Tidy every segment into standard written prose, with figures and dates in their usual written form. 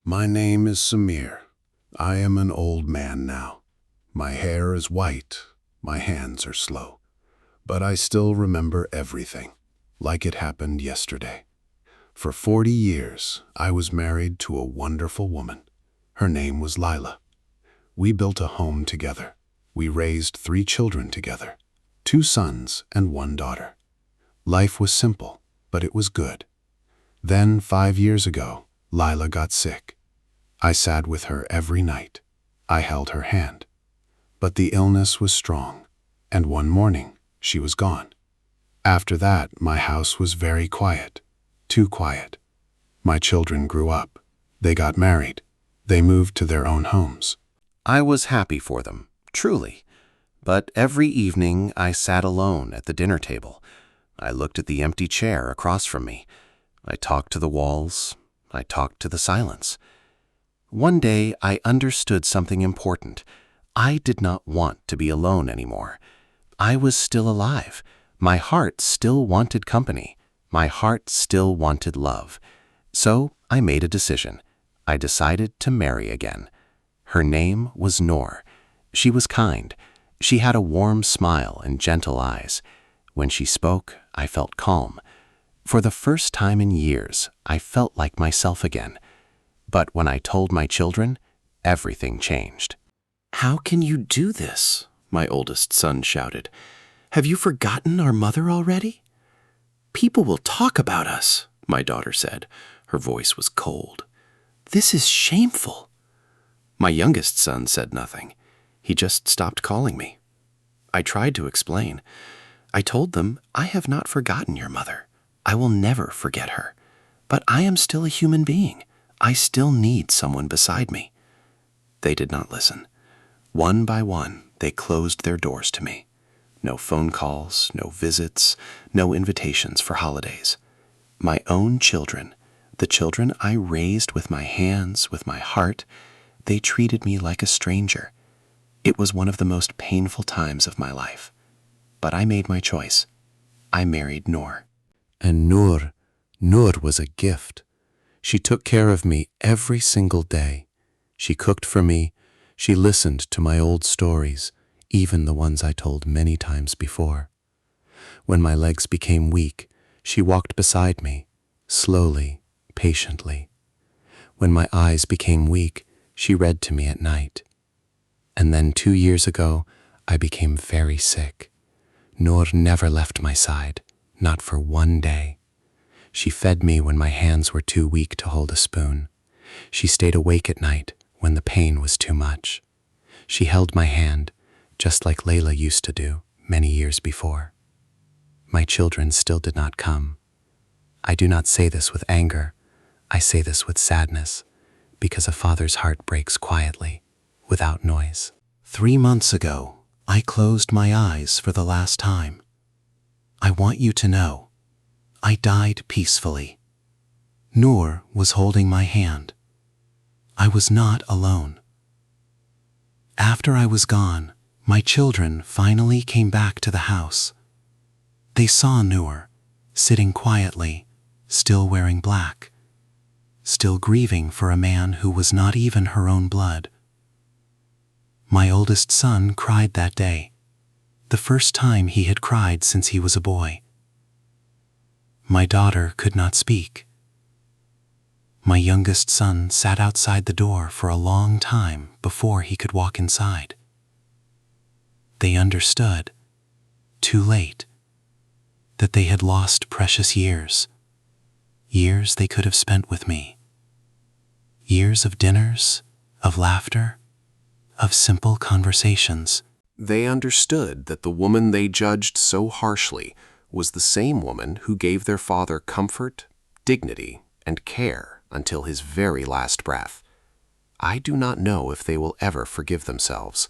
My name is Samir. I am an old man now. My hair is white, my hands are slow. But I still remember everything, like it happened yesterday. For 40 years, I was married to a wonderful woman. Her name was Lila. We built a home together. We raised 3 children together, 2 sons and 1 daughter. Life was simple, but it was good. Then, 5 years ago, Lila got sick. I sat with her every night. I held her hand. But the illness was strong, and one morning, she was gone. After that, my house was very quiet, too quiet. My children grew up. They got married. They moved to their own homes. I was happy for them, truly. But every evening I sat alone at the dinner table. I looked at the empty chair across from me. I talked to the walls. I talked to the silence. One day I understood something important. I did not want to be alone anymore. I was still alive. My heart still wanted company. My heart still wanted love. So I made a decision. I decided to marry again. Her name was Noor. She was kind. She had a warm smile and gentle eyes. When she spoke, I felt calm. For the first time in years, I felt like myself again. But when I told my children, everything changed. "How can you do this?" my oldest son shouted. "Have you forgotten our mother already?" "People will talk about us," my daughter said. Her voice was cold. "This is shameful." My youngest son said nothing. He just stopped calling me. I tried to explain. I told them, "I have not forgotten your mother. I will never forget her. But I am still a human being. I still need someone beside me." They did not listen. One by one, they closed their doors to me. No phone calls, no visits, no invitations for holidays. My own children, the children I raised with my hands, with my heart, they treated me like a stranger. It was one of the most painful times of my life. But I made my choice. I married Noor. And Noor was a gift. She took care of me every single day. She cooked for me. She listened to my old stories, even the ones I told many times before. When my legs became weak, she walked beside me, slowly, patiently. When my eyes became weak, she read to me at night. And then 2 years ago, I became very sick. Noor never left my side, not for one day. She fed me when my hands were too weak to hold a spoon. She stayed awake at night when the pain was too much. She held my hand, just like Layla used to do many years before. My children still did not come. I do not say this with anger. I say this with sadness, because a father's heart breaks quietly, without noise. 3 months ago, I closed my eyes for the last time. I want you to know, I died peacefully. Noor was holding my hand. I was not alone. After I was gone, my children finally came back to the house. They saw Noor, sitting quietly, still wearing black, still grieving for a man who was not even her own blood. My oldest son cried that day, the first time he had cried since he was a boy. My daughter could not speak. My youngest son sat outside the door for a long time before he could walk inside. They understood, too late, that they had lost precious years, years they could have spent with me, years of dinners, of laughter, of simple conversations. They understood that the woman they judged so harshly was the same woman who gave their father comfort, dignity, and care until his very last breath. I do not know if they will ever forgive themselves,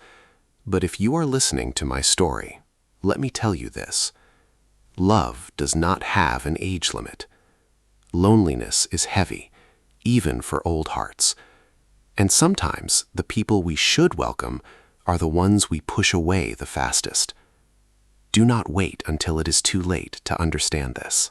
but if you are listening to my story, let me tell you this. Love does not have an age limit. Loneliness is heavy, even for old hearts. And sometimes the people we should welcome are the ones we push away the fastest. Do not wait until it is too late to understand this.